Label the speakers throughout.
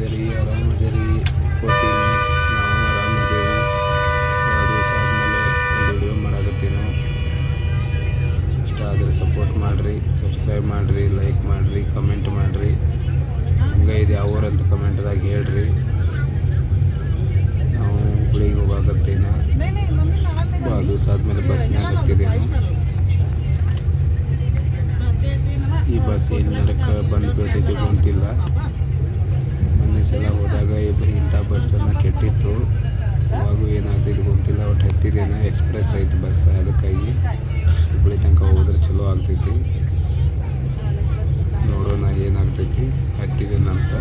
Speaker 1: ಹೆಂಗದಿರಿ? ಆರಾಮದಿರಿ ಕೋತೀನಿ. ನಾವು ಆರಾಮದೇವು. ಭಾಳ ದಿವಸ ಆದಮೇಲೆ ಒಂದು ವಿಡಿಯೋ ಮಾಡಾಕತ್ತೀನು. ಇಷ್ಟ ಆದರೆ ಸಪೋರ್ಟ್ ಮಾಡಿರಿ, ಸಬ್ಸ್ಕ್ರೈಬ್ ಮಾಡಿರಿ, ಲೈಕ್ ಮಾಡಿರಿ, ಕಮೆಂಟ್ ಮಾಡಿರಿ. ಹಂಗೆ ಇದು ಯಾವ ಊರಂತ ಕಮೆಂಟ್ದಾಗ ಹೇಳ್ರಿ. ನಾವು ಹುಬ್ಳಿಗೆ ಹೋಗಾಕತ್ತೀನ. ಭಾಳ ದಿವಸ ಆದಮೇಲೆ ಬಸ್ನಾಗ ಹತ್ತಿದ್ದೇನು. ಈ ಬಸ್ ಎಲ್ಲಿ ನಡಕ್ಕೆ ಬಂದು ಬೀಳ್ತೈತಿ ಗೊತ್ತಿಲ್ಲ. ಮೊನ್ನೆ ಸಲ ಹೋದಾಗ ಇಂಥ ಬಸ್ಸನ್ನು ಕೆಟ್ಟಿತ್ತು. ಅವಾಗೂ ಏನಾಗ್ತೈತಿ ಗೊತ್ತಿಲ್ಲ. ಒಟ್ಟು ಹತ್ತಿದ್ದೇನೆ. ಎಕ್ಸ್ಪ್ರೆಸ್ ಐತಿ ಬಸ್, ಅದಕ್ಕಾಗಿ ಹುಬ್ಳಿ ತನಕ ಹೋದ್ರೆ ಚಲೋ ಆಗ್ತೈತಿ. ನೋಡೋಣ ಏನಾಗ್ತೈತಿ. ಹತ್ತಿದ್ದೇನಂತ.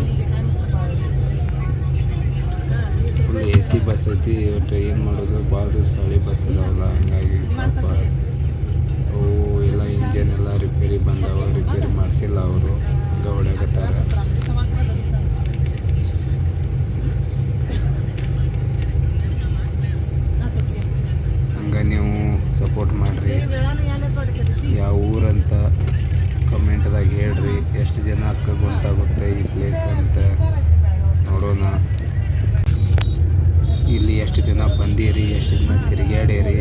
Speaker 1: ಫುಲ್ AC ಬಸ್ ಐತಿ. ಒಟ್ಟು ಏನು ಮಾಡೋದು, ಭಾಳ ದಿವಸ ಹಳಿ ಬಸ್ ಅದಾವಲ್ಲ, ಹಂಗಾಗಿ ಪಾಪ ಅವು ಎಲ್ಲ ಇಂಜನ್ ಎಲ್ಲ ರಿಪೇರಿ ಬಂದವ. ರಿಪೇರಿ ಮಾಡಿಸಿಲ್ಲ ಅವರು, ಹಂಗೆ ಹೊಡ್ಯಾಕತ್ತಾರ. ಹಂಗೆ ನೀವು ಸಪೋರ್ಟ್ ಮಾಡಿರಿ. ಯಾವ ಊರಂತ ಕಮೆಂಟ್ದಾಗ ಹೇಳ್ರಿ. ಎಷ್ಟು ಜನ ಅಕ್ಕ ಗೊತ್ತಾಗುತ್ತೆ ಈ ಪ್ಲೇಸ್ ಅಂತ ನೋಡೋಣ. ಇಲ್ಲಿ ಎಷ್ಟು ಜನ ಬಂದಿರಿ, ಎಷ್ಟು ಜನ ತಿರುಗಾಡೇರಿ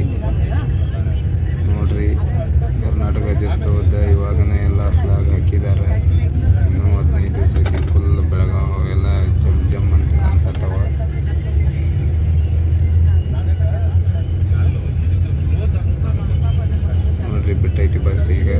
Speaker 1: ನೋಡ್ರಿ. ಕರ್ನಾಟಕ ರಾಜ್ಯೋತ್ಸವದ ಇವಾಗನೇ ಎಲ್ಲ ಫ್ಲಾಗ್ ಹಾಕಿದ್ದಾರೆ. ಇನ್ನೂ 15 ದಿವಸ ಐತಿ. ಫುಲ್ ಬೆಳಗಾವಿ ಎಲ್ಲ ಜಮ್ ಜಮ್ ಅಂತ ಕಾಣಿಸತ್ತವ. ನೋಡ್ರಿ, ಬಿಟ್ಟೈತಿ ಬಸ್ ಈಗ.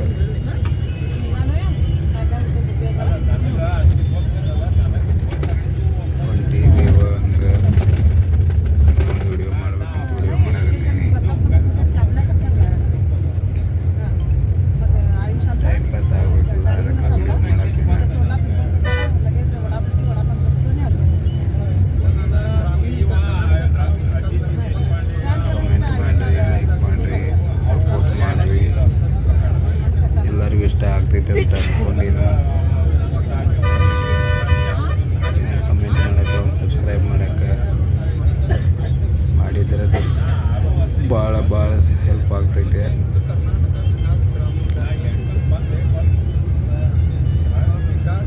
Speaker 1: ಇಷ್ಟ ಆಗ್ತೈತೆ ಅಂತ ಅಂದ್ಕೊಂಡಿನು. ಕಮೆಂಟ್ ಮಾಡೋಕ್ಕೆ, ಒಂದು ಸಬ್ಸ್ಕ್ರೈಬ್ ಮಾಡೋಕ್ಕೆ ಮಾಡಿದ್ರೆ ಅದು ಭಾಳ ಹೆಲ್ಪ್ ಆಗ್ತೈತೆ.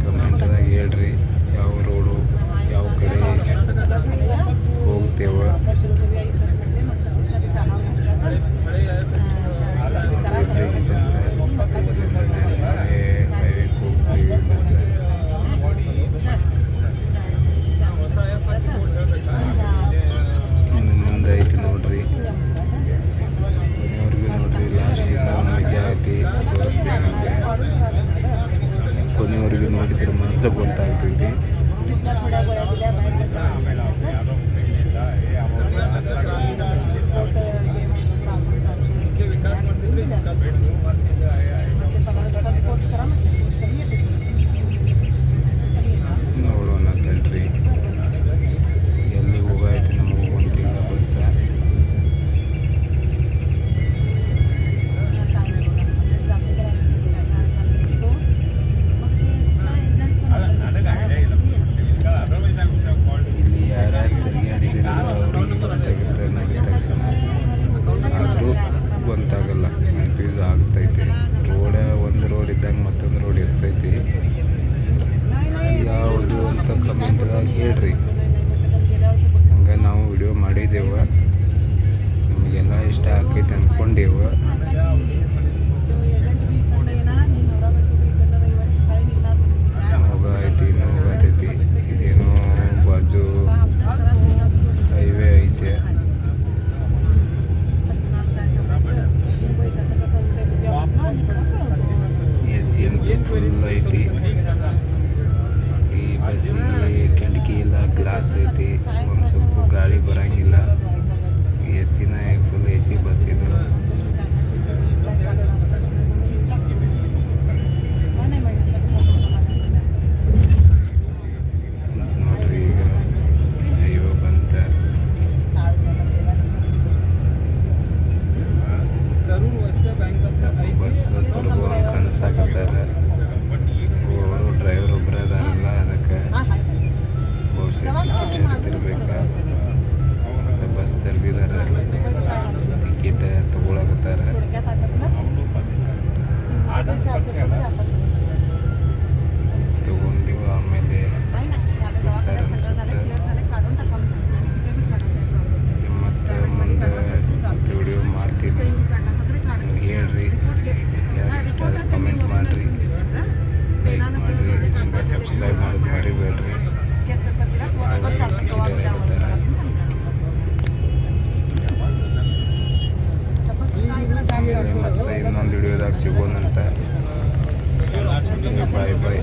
Speaker 1: ಕಮೆಂಟ್ದಾಗ ಹೇಳ್ರಿ ಯಾವ ರೋಡು, ಯಾವ ಕಡೆ ಹೋಗ್ತೇವ. ಬ್ರಿಡ್ಜ್ ಬಂತ, ಬ್ರಿಡ್ಜ್ನಿಂದ ಮೇಲೆ ಹೈವೇಗೆ ಹೋಗ್ತೀವಿ ಬಸ್. ಇನ್ನು ಮುಂದೆ ಐತಿ ನೋಡ್ರಿ. ಕೊನೆಯವ್ರಿಗೆ ನೋಡ್ರಿ. ಲಾಸ್ಟ್ ಇನ್ನೂ ಮಜಾ ಐತಿ, ತೋರಿಸ್ತೀನಿ ನಿಮಗೆ. ಕೊನೆಯವ್ರಿಗೆ ನೋಡಿದ್ರೆ ಮಾತ್ರ ಗೊತ್ತಾಗ್ತೈತಿ. ನೋಡೋಣ ತಡ್ರಿ. ಎಲ್ಲಿ ಹೋಗಾಯ್ತು ನಮಗೂ ಗೊತ್ತಿಲ್ಲ ಬಸ್. ಇಲ್ಲಿ ಯಾರ್ಯಾರು ತಿರುಗಾಡಿದಿರಲ್ಲ ಅವ್ರಿಗೆ ಗೊತ್ತಾಗುತ್ತೆ ನೋಡಿದ ತಕ್ಷಣ. ಆದರೂ ಗೊತ್ತಾಗಲ್ಲ, ಕನ್ಫ್ಯೂಸ್ ಆಗ್ತೈತಿ. ಒಂದು ರೋಡ್ ಇದ್ದಂಗೆ ಮತ್ತೊಂದು ರೋಡ್ ಇರ್ತೈತಿ. ಯಾವುದು ಅಂತ ಕಮೆಂಟ್ದಾಗ ಹೇಳ್ರಿ. ಹಂಗೆ ನಾವು ವಿಡಿಯೋ ಮಾಡಿದ್ದೇವೆ, ನಿಮಗೆಲ್ಲ ಇಷ್ಟ ಆಕೈತೆ ಅಂದ್ಕೊಂಡೇವೆ. ಹೋಗತೈತಿ. ಇದೇನೋ ಬಾಜು ಹೈವೇ ಐತೆ. AC ಅಂತೂ ಫುಲ್ ಐತಿ. ಈ ಬಸ್ಸಿಗೆ ಕಿಟಕಿ ಇಲ್ಲ, ಗ್ಲಾಸ್ ಐತಿ. ಒಂದು ಸ್ವಲ್ಪ ಗಾಳಿ ಬರೋಂಗಿಲ್ಲ. AC ಫುಲ್ AC ಬಸ್ ಇದು. ನೋಡ್ರಿ, ಈಗ ಹೈವೇ ಬಂತ. ಬಸ್ ತರುವ ಕನಸಾಕತ್ತಾರ. ಅವರು ಡ್ರೈವರ್ ಒಬ್ಬರು ಅದಾರಲ್ಲ, ಅದಕ್ಕೆ ಬಹುಶಃ ಟಿಕೆಟ್ ಹರಿದಿರ್ಬೇಕು. ಬಸ್ ತೆರೆದಿದ್ದಾರೆ, ಟಿಕೆಟ್ ತೊಗೊಳಕತ್ತಾರ. ತಗೊಂಡು ಆಮೇಲೆ ಬಿಡ್ತಾರೆ ಸಬ್ಸ್ಕ್ರೈಬ್ ಮಾಡೋದು ಮರಿಬೇಡ್ರಿ. ಟಿಕೆಟ್ ಹೇಳ್ತಾರೆ. ಮತ್ತೆ ಇನ್ನೊಂದು ವಿಡಿಯೋದಾಗ ಸಿಗೋಣಂತ. ಬಾಯ್ ಬಾಯ್.